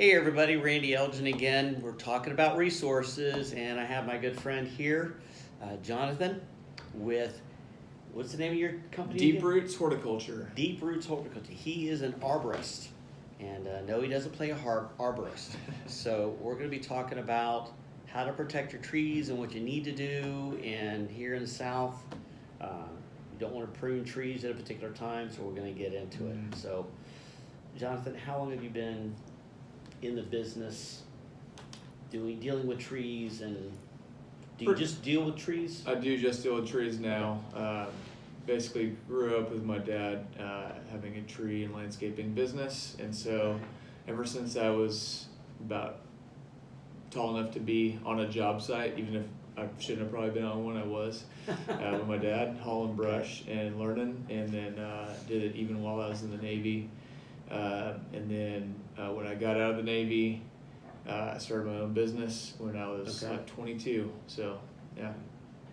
Hey everybody, Randy Elgin again. We're talking about resources, and I have my good friend here, Jonathan, with, what's the name of your company Deep again? Roots Horticulture. Deep Roots Horticulture. He is an arborist, and no, he doesn't play a arborist. So we're going to be talking about how to protect your trees and what you need to do. And here in the South, you don't want to prune trees at a particular time, so we're going to get into it. So, Jonathan, how long have you been in the business dealing with trees, and do you just deal with trees? I do just deal with trees now. Basically grew up with my dad having a tree and landscaping business, and so ever since I was about tall enough to be on a job site, even if I shouldn't have probably been on one, I was with my dad, hauling brush and learning, and then did it even while I was in the Navy. And then when I got out of the Navy, I started my own business when I was like 22. So, yeah,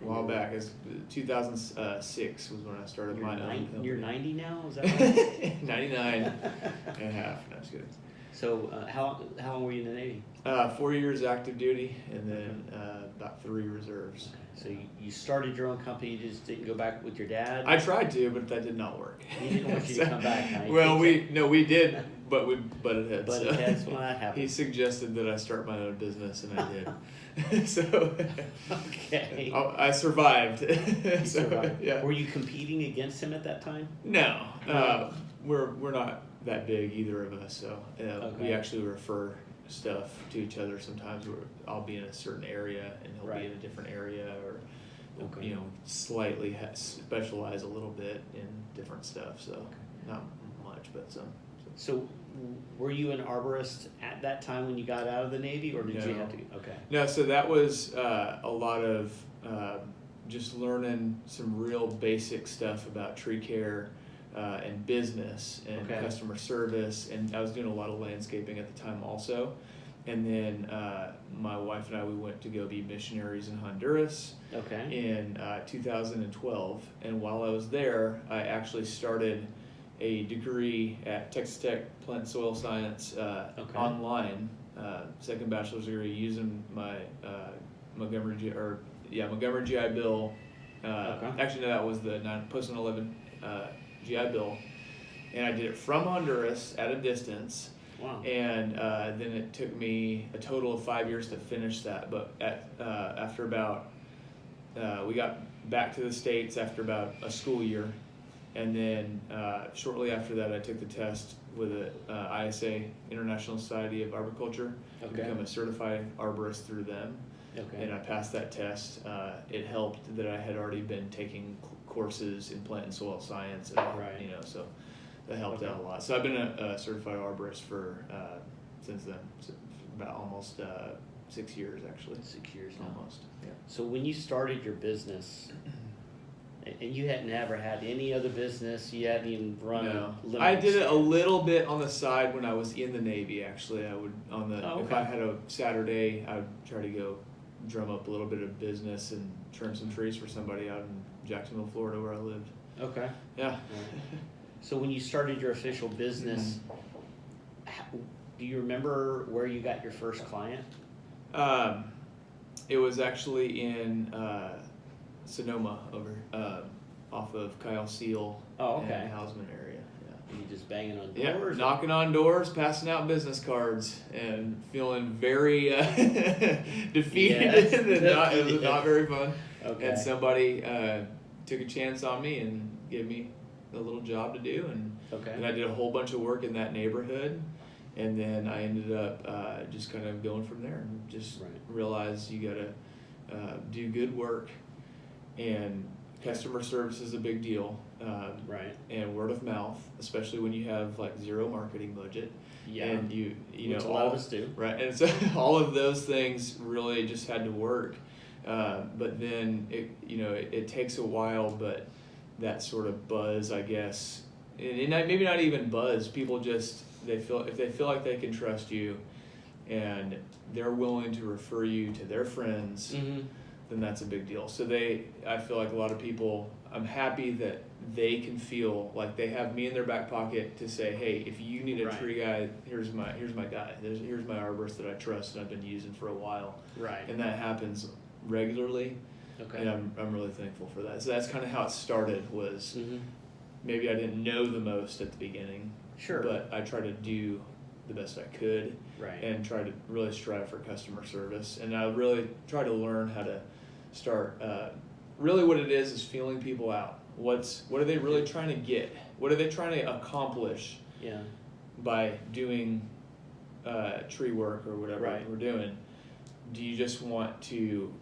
a while back. It's 2006 was when I started my own company. You're 90 now? Is that right? 99 and a half. No, just kidding. So, how long were you in the Navy? 4 years active duty, and then about 3 reserves. Okay. So you started your own company. You just didn't go back with your dad? I tried to, but that did not work. He didn't want you to come back. Huh? Well, we did, but we butted heads. Butted heads when that happened. He suggested that I start my own business, and I did. So okay, I survived. You survived. Yeah. Were you competing against him at that time? No, we're not that big, either of us. So we actually refer stuff to each other sometimes. I'll be in a certain area and he'll be in a different area, or slightly specialize a little bit in different stuff. So not much, but some. So were you an arborist at that time when you got out of the Navy, or did you have to? Okay. No, so that was a lot of just learning some real basic stuff about tree care and business and customer service, and I was doing a lot of landscaping at the time also. And then my wife and I, we went to go be missionaries in Honduras in 2012. And while I was there, I actually started a degree at Texas Tech Plant and Soil Science online, second bachelor's degree, using my Montgomery GI Bill. Actually, no, that was the post 9/11 GI Bill, and I did it from Honduras at a distance. Wow. And then it took me a total of 5 years to finish that. But after about, we got back to the States after about a school year. And then shortly after that, I took the test with the ISA, International Society of Arboriculture, to become a certified arborist through them. And I passed that test. It helped that I had already been taking courses in plant and soil science, and, so that helped out a lot. So I've been a certified arborist for since then, about almost 6 years actually. 6 years now. Almost. Yeah. So when you started your business, and you hadn't ever had any other business, you hadn't even run. No, a I did it a little bit on the side when I was in the Navy. Actually, I would if I had a Saturday, I would try to go drum up a little bit of business and trim some trees for somebody out in Jacksonville, Florida, where I lived. Okay. Yeah. So when you started your official business, do you remember where you got your first client? It was actually in Sonoma, over off of Kyle Seal and Hausman area. Yeah. You just banging on doors? Yeah, knocking on doors, passing out business cards, and feeling very defeated. It was not very fun. Okay. And somebody took a chance on me and gave me a little job to do, and I did a whole bunch of work in that neighborhood, and then I ended up just kind of going from there, and just realized you gotta do good work, and customer service is a big deal, and word of mouth, especially when you have like zero marketing budget, and you know, a lot of us do, and so all of those things really just had to work, but then it takes a while, but that sort of buzz, I guess, and maybe not even buzz. People just if they feel like they can trust you, and they're willing to refer you to their friends, then that's a big deal. So I feel like a lot of people, I'm happy that they can feel like they have me in their back pocket to say, hey, if you need a Right. tree guy, here's my guy. Here's my arborist that I trust and I've been using for a while. Right. And that happens regularly. Okay. And I'm really thankful for that. So that's kind of how it started. Was Mm-hmm. maybe I didn't know the most at the beginning. Sure. But I tried to do the best I could. Right. And try to really strive for customer service. And I really try to learn how to start. Really, what it is feeling people out. What are they really trying to get? What are they trying to accomplish? Yeah. By doing tree work or whatever Right. we're doing. Do you just want to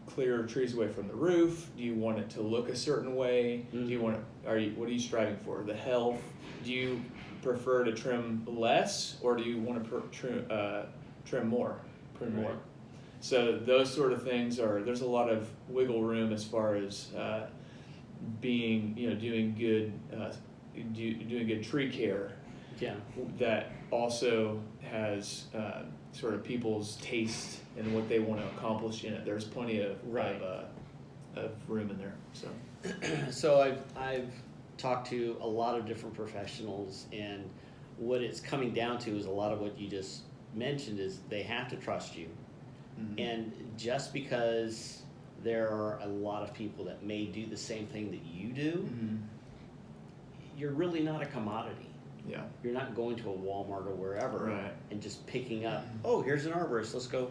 clear trees away from the roof? Do you want it to look a certain way? Mm-hmm. Do you want it, what are you striving for? The health? Do you prefer to trim less, or do you want to trim more? Prune more. Right. So those sort of things there's a lot of wiggle room as far as being, doing good tree care. Yeah. That also has sort of people's taste and what they want to accomplish in it. There's plenty of Right. of room in there. So So I've talked to a lot of different professionals, and what it's coming down to is a lot of what you just mentioned is they have to trust you. mm-hmm. And just because there are a lot of people that may do the same thing that you do, Mm-hmm. you're really not a commodity. Yeah. You're not going to a Walmart or wherever Right. and just picking up, oh, here's an arborist, let's go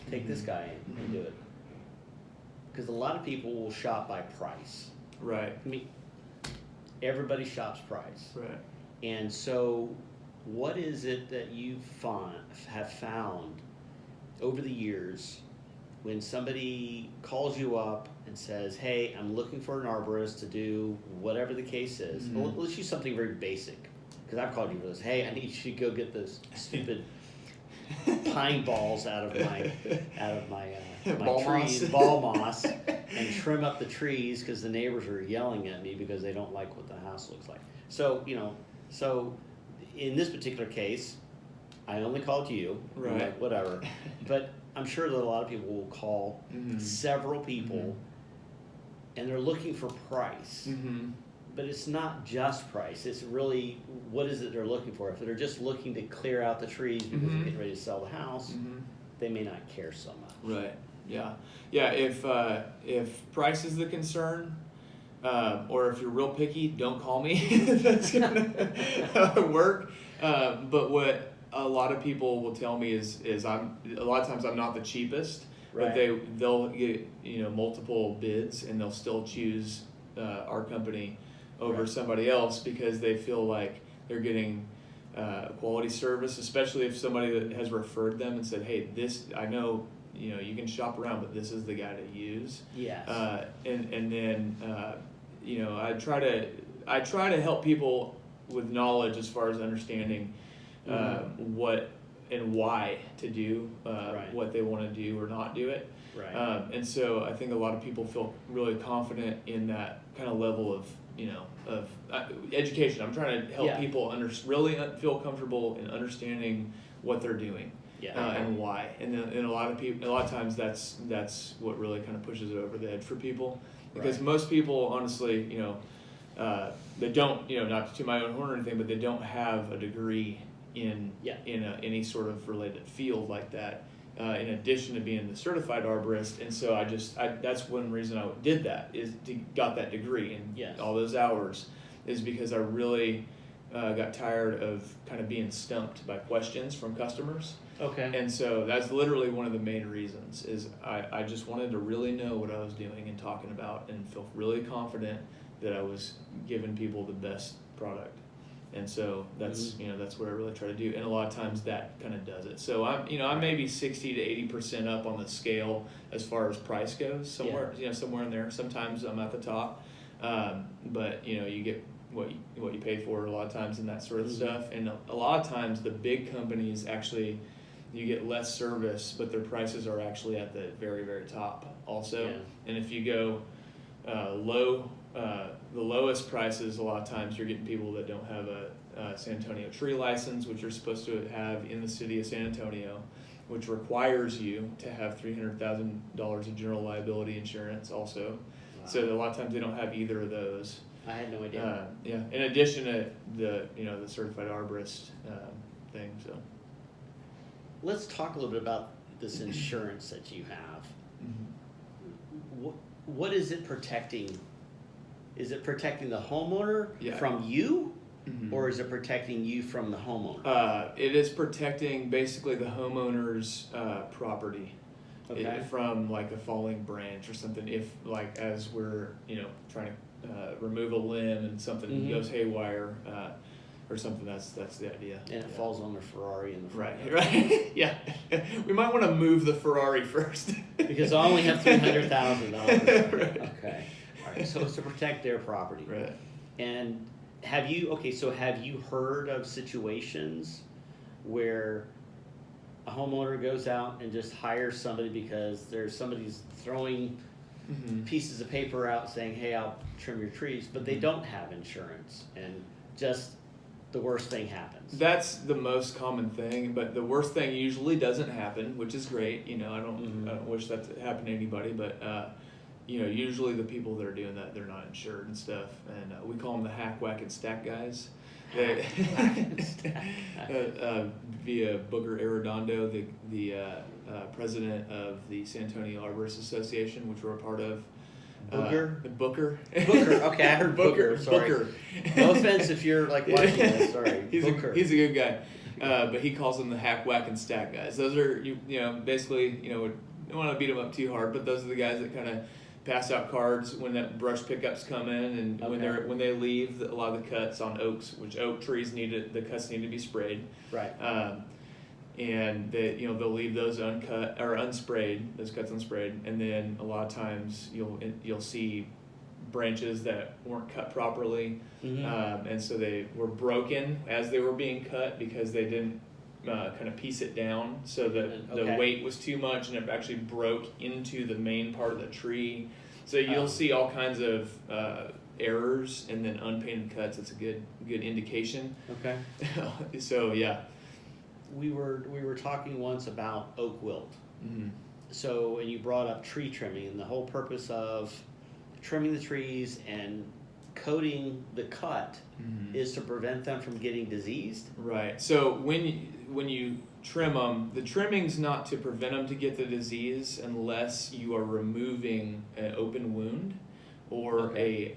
take this guy in and do it. Because a lot of people will shop by price. Right. I mean, everybody shops price. Right. And so what is it that you have found over the years when somebody calls you up and says, hey, I'm looking for an arborist to do whatever the case is. Mm-hmm. Well, let's use something very basic, because I've called you for this. Hey, I need you to go get those stupid pine balls out of my Ball trees, moss. ball moss, and trim up the trees because the neighbors are yelling at me because they don't like what the house looks like. So in this particular case, I only called you. I'm Right. like, whatever. But I'm sure that a lot of people will call Mm-hmm. several people, Mm-hmm. and they're looking for price. Mm-hmm. But it's not just price. It's really, what is it they're looking for? If they're just looking to clear out the trees because Mm-hmm. they're getting ready to sell the house, Mm-hmm. they may not care so much. Right. Yeah. Yeah. If price is the concern, or if you're real picky, don't call me. That's gonna work. But what a lot of people will tell me is a lot of times I'm not the cheapest, Right. but they'll get multiple bids and they'll still choose our company over Right. somebody else because they feel like they're getting quality service, especially if somebody that has referred them and said, hey, this, I know, you can shop around, but this is the guy to use. Yes. And then, I try to help people with knowledge as far as understanding what and why to do Right. what they want to do or not do it. Right. And so I think a lot of people feel really confident in that kind of level of education. I'm trying to help Yeah. people really feel comfortable in understanding what they're doing. Yeah. And why, and a lot of times that's what really kind of pushes it over the edge for people, because Right. most people, honestly, they don't, not to my own horn or anything, but they don't have a degree in any sort of related field like that, in addition to being the certified arborist. And so that's one reason I did that, is got that degree and Yes. all those hours, is because I really got tired of kind of being stumped by questions from customers. Okay. And so that's literally one of the main reasons, is I just wanted to really know what I was doing and talking about and feel really confident that I was giving people the best product. And so that's, that's what I really try to do. And a lot of times that kind of does it. So I'm maybe 60 to 80% up on the scale as far as price goes, somewhere in there. Sometimes I'm at the top. But you get what you pay for a lot of times and that sort of stuff. And a lot of times the big companies actually, you get less service, but their prices are actually at the very, very top also. Yeah. And if you go the lowest prices, a lot of times you're getting people that don't have a San Antonio tree license, which you're supposed to have in the city of San Antonio, which requires you to have $300,000 of general liability insurance also. So a lot of times they don't have either of those. I had no idea. Yeah. In addition to the certified arborist thing. So Let's talk a little bit about this insurance that you have. mm-hmm. What is it protecting? Is it protecting the homeowner from you, mm-hmm. or is it protecting you from the homeowner? It is protecting basically the homeowner's property. Okay. From like a falling branch or something. If like as we're trying to remove a limb and something mm-hmm. goes haywire or something, that's the idea. And it falls on the Ferrari in the front. Right. Yeah. We might want to move the Ferrari first because I only have $300,000. Right. Okay. All right. So it's to protect their property. Right. And have you heard of situations where a homeowner goes out and just hires somebody because somebody's throwing mm-hmm. pieces of paper out saying, hey, I'll trim your trees, but they mm-hmm. don't have insurance, and just the worst thing happens? That's the most common thing, but the worst thing usually doesn't happen, which is great. I don't wish that to happen to anybody, but usually the people that are doing that, they're not insured and stuff, and we call them the hack, whack, and stack guys. Via Booker Arredondo, the president of the San Antonio Arborist Association, which we're a part of. Booker? Booker. Okay, I heard Booker. Sorry. Booker. No offense if you're like watching this. Sorry. He's a good guy, but he calls them the hack, whack, and stack guys. Those are basically we don't want to beat them up too hard, but those are the guys that kind of pass out cards when that brush pickups come in, and when they leave a lot of the cuts on oaks, which oak trees the cuts need to be sprayed. Right. And they'll leave those uncut or unsprayed, those cuts unsprayed, and then a lot of times you'll see branches that weren't cut properly, mm-hmm. And so they were broken as they were being cut because they didn't kind of piece it down, so that the weight was too much and it actually broke into the main part of the tree. So you'll see all kinds of errors, and then unpainted cuts. It's a good indication. Okay. So yeah. We were talking once about oak wilt. Mm-hmm. So, and you brought up tree trimming, and the whole purpose of trimming the trees and coating the cut mm-hmm. is to prevent them from getting diseased. Right. So when you trim them, the trimming's not to prevent them to get the disease unless you are removing an open wound or a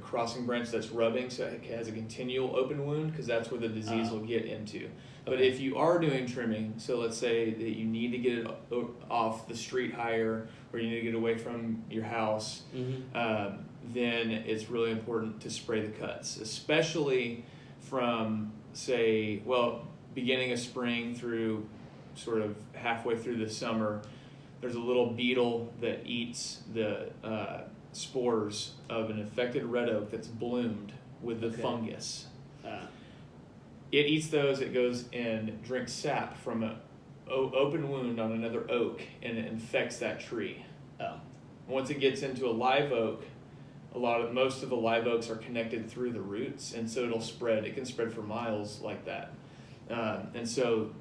crossing branch that's rubbing, so it has a continual open wound, because that's where the disease will get into. But if you are doing trimming, so let's say that you need to get it off the street higher, or you need to get away from your house, mm-hmm. Then it's really important to spray the cuts, especially from, say, beginning of spring through sort of halfway through the summer. There's a little beetle that eats the spores of an affected red oak that's bloomed with the fungus. It eats those, it goes and drinks sap from an open wound on another oak, and it infects that tree. Once it gets into a live oak, most of the live oaks are connected through the roots, and so it'll spread. It can spread for miles like that. And so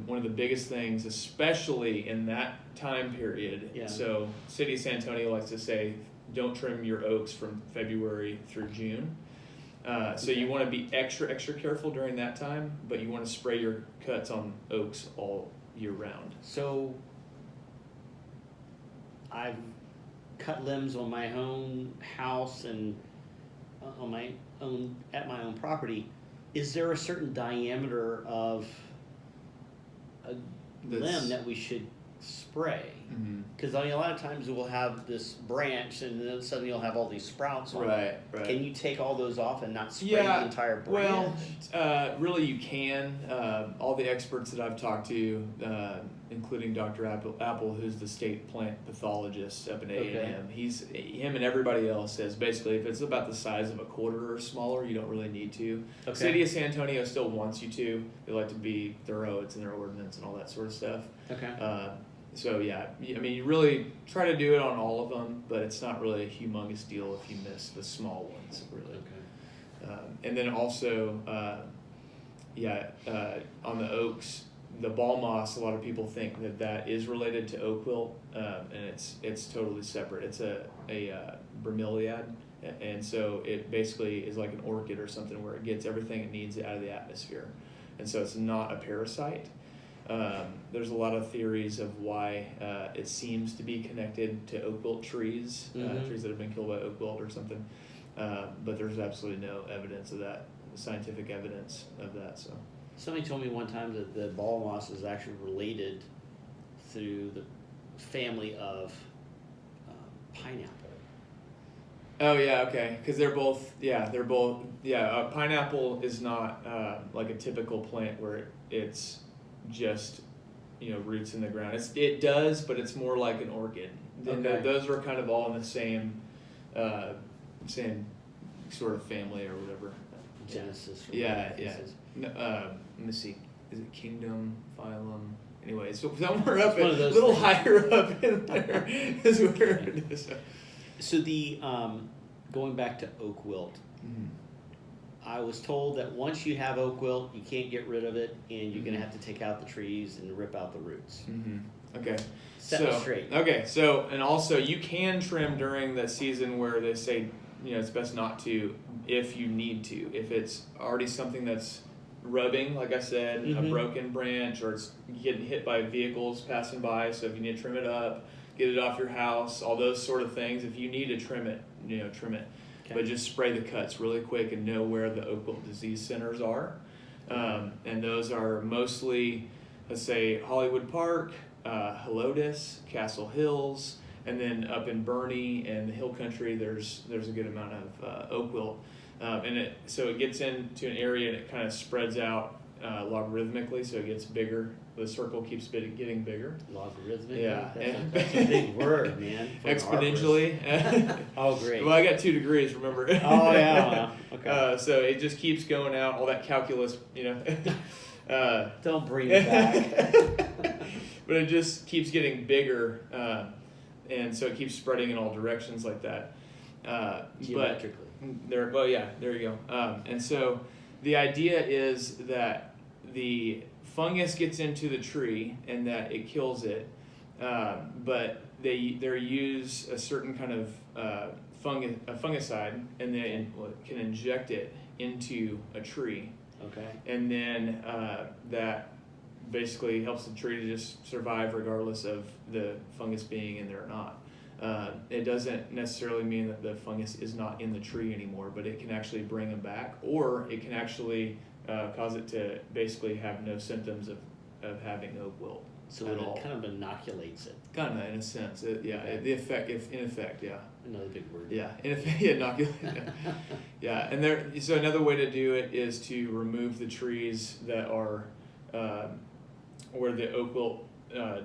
one of the biggest things, especially in that time period, so City of San Antonio likes to say, don't trim your oaks from February through June. So you want to be extra careful during that time, but you want to spray your cuts on oaks all year round. So I've cut limbs on my own house and at my own property. Is there a certain diameter of a limb that we should spray? Because a lot of times we'll have this branch, and then suddenly you'll have all these sprouts on it. Right. Can you take all those off and not spray the entire branch? Well, really you can. All the experts that I've talked to, including Dr. Apple, who's the state plant pathologist up in A&M, him and everybody else says basically if it's about the size of a quarter or smaller, you don't really need to. City of San Antonio still wants you to. They like to be thorough. It's in their ordinance and all that sort of stuff. So yeah, I mean, you really try to do it on all of them, but it's not really a humongous deal if you miss the small ones, really. And then also, on the oaks, the ball moss, a lot of people think that is related to oak wilt, and it's totally separate. It's a bromeliad, and so it basically is like an orchid or something where it gets everything it needs out of the atmosphere, and so it's not a parasite. There's a lot of theories of why it seems to be connected to oak wilt trees, trees that have been killed by oak wilt or something, but there's absolutely no evidence of that, scientific evidence of that. So Somebody told me one time that the ball moss is actually related through the family of pineapple. oh yeah, okay, because pineapple is not like a typical plant where it's just roots in the ground. It does, but it's more like an orchid. Okay. Those are kind of all in the same sort of family or whatever. Genesis. Yeah. No, let me see. Is it kingdom, phylum? Anyway, so somewhere up, a little things. higher up in there is where it is. So the going back to oak wilt, I was told that once you have oak wilt, you can't get rid of it, and you're going to have to take out the trees and rip out the roots. Okay. Set me straight. Okay, so and also you can trim during the season where they say it's best not to if you need to. If it's already something that's rubbing, like I said, a broken branch, or it's getting hit by vehicles passing by, so if you need to trim it up, get it off your house, all those sort of things. If you need to trim it, trim it. Okay. But just spray the cuts really quick and know where the oak wilt disease centers are. And those are mostly, let's say, Hollywood Park, Helotes, Castle Hills, and then up in Bernie and the Hill Country, there's a good amount of oak wilt. So it gets into an area and it kind of spreads out logarithmically, so it gets bigger. The circle keeps getting bigger. Logarithmically? Yeah. That's a big word, man. Exponentially. Oh, great. Well, I got 2 degrees, remember? Oh, yeah. Okay. So it just keeps going out, all that calculus, Don't bring it back. But it just keeps getting bigger, and so it keeps spreading in all directions like that. Geometrically. There you go. And so the idea is that the fungus gets into the tree and that it kills it, but they use a certain kind of fungicide, and they can inject it into a tree. Okay. And then that basically helps the tree to just survive regardless of the fungus being in there or not. It doesn't necessarily mean that the fungus is not in the tree anymore, but it can actually bring them back, or it can actually cause it to basically have no symptoms of having oak wilt. So it kind of inoculates it. Kind of, in a sense. In effect, yeah. Another big word. Yeah, in effect, inoculate. Yeah, and so another way to do it is to remove the trees that are where the oak wilt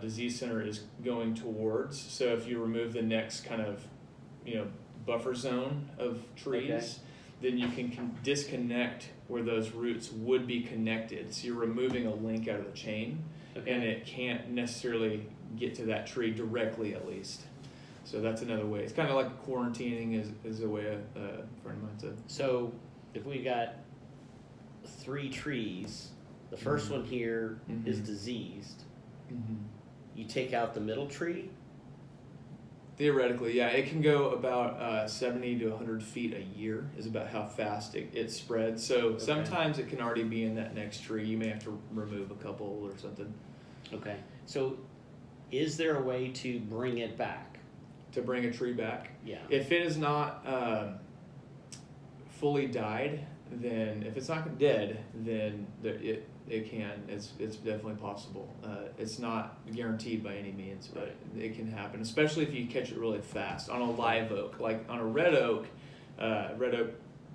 disease center is going towards. So if you remove the next kind of buffer zone of trees, then you can disconnect where those roots would be connected. So you're removing a link out of the chain, and it can't necessarily get to that tree directly, at least. So that's another way. It's kind of like quarantining is a way a friend of mine said. So if we got 3 trees, the first one here is diseased. You take out the middle tree? Theoretically, yeah. It can go about 70 to 100 feet a year is about how fast it spreads. So sometimes it can already be in that next tree. You may have to remove a couple or something. Okay. So is there a way to bring it back? To bring a tree back? Yeah. If it is not fully died, then if it's not dead, then it can. It's definitely possible. It's not guaranteed by any means, but it can happen, especially if you catch it really fast on a live oak. Like on a red oak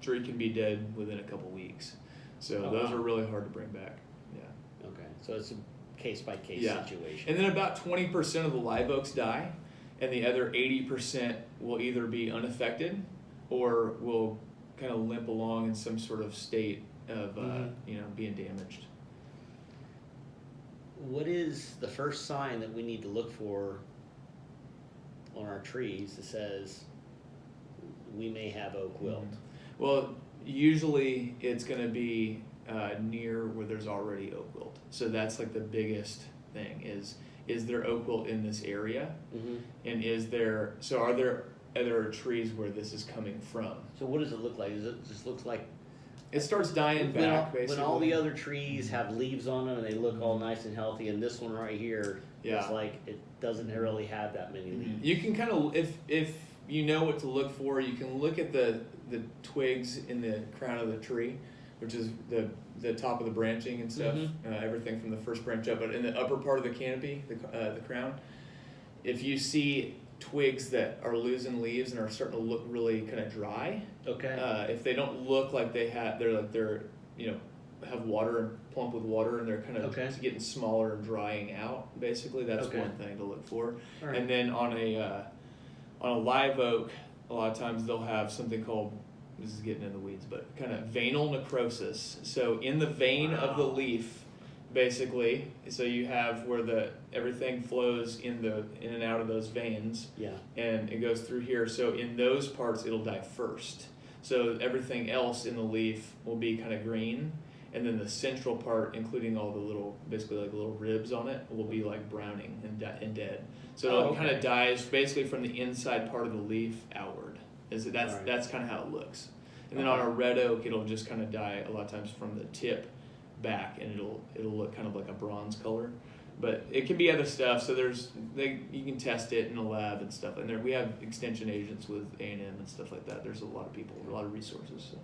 tree can be dead within a couple weeks. So those are really hard to bring back. Yeah. Okay. So it's a case-by-case situation. And then about 20% of the live oaks die, and the other 80% will either be unaffected or will kind of limp along in some sort of state of being damaged. What is the first sign that we need to look for on our trees that says we may have oak wilt? Well, usually it's going to be near where there's already oak wilt. So that's like the biggest thing is there oak wilt in this area? Mm-hmm. And are there other trees where this is coming from? So what does it look like? Does it just looks like It starts dying back, basically. when all the other trees have leaves on them and they look all nice and healthy, and this one right here is like it doesn't really have that many leaves. You can kind of, if you know what to look for, you can look at the twigs in the crown of the tree, which is the top of the branching and stuff, everything from the first branch up. But in the upper part of the canopy, the crown, if you see twigs that are losing leaves and are starting to look really kind of dry, if they don't look like they're have water and plump with water and they're kind of getting smaller and drying out, basically, that's one thing to look for. Right. And then on a live oak, a lot of times they'll have something called, this is getting in the weeds, but kind of veinal necrosis. So in the vein of the leaf, basically, so you have where everything flows in and out of those veins, and it goes through here. So in those parts, it'll die first. So everything else in the leaf will be kind of green, and then the central part, including all the little, basically like little ribs on it, will be like browning and dead. So it kind of dies basically from the inside part of the leaf outward. That's kind of how it looks. And then on a red oak, it'll just kind of die a lot of times from the tip back, and it'll look kind of like a bronze color. But it can be other stuff. So you can test it in a lab and stuff. And we have extension agents with A&M and stuff like that. There's a lot of people, a lot of resources. So.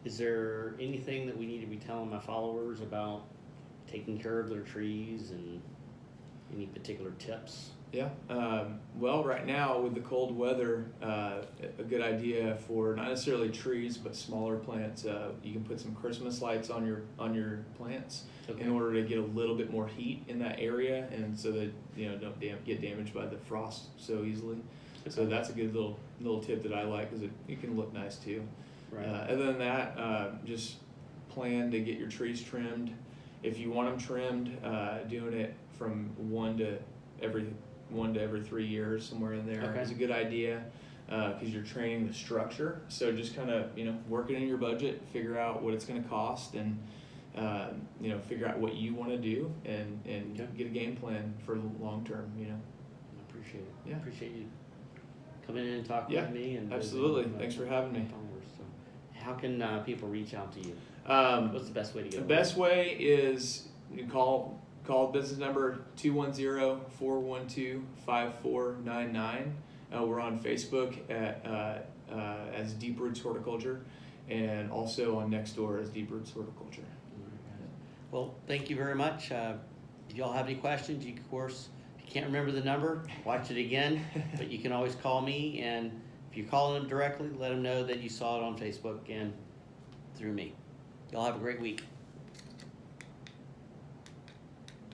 Is there anything that we need to be telling my followers about taking care of their trees and any particular tips? Yeah. Well, right now with the cold weather, a good idea for not necessarily trees but smaller plants. You can put some Christmas lights on your plants in order to get a little bit more heat in that area, and so that don't get damaged by the frost so easily. So that's a good little tip that I like, because it can look nice too. Right. Other than that, just plan to get your trees trimmed. If you want them trimmed, doing it from one to every 3 years, somewhere in there is a good idea, because you're training the structure. So just kind of work it in your budget, figure out what it's going to cost, and figure out what you want to do, and get a game plan for the long term. I appreciate it. Yeah, appreciate you coming in and talking with me. And absolutely. Thanks for having me. So, how can people reach out to you? What's the best way to get? The best way is you call business number 210-412-5499. We're on Facebook as Deep Roots Horticulture, and also on Nextdoor as Deep Roots Horticulture. Well, thank you very much. If y'all have any questions, you of course, if you can't remember the number, watch it again. But you can always call me, and if you're calling them directly, let them know that you saw it on Facebook and through me. Y'all have a great week.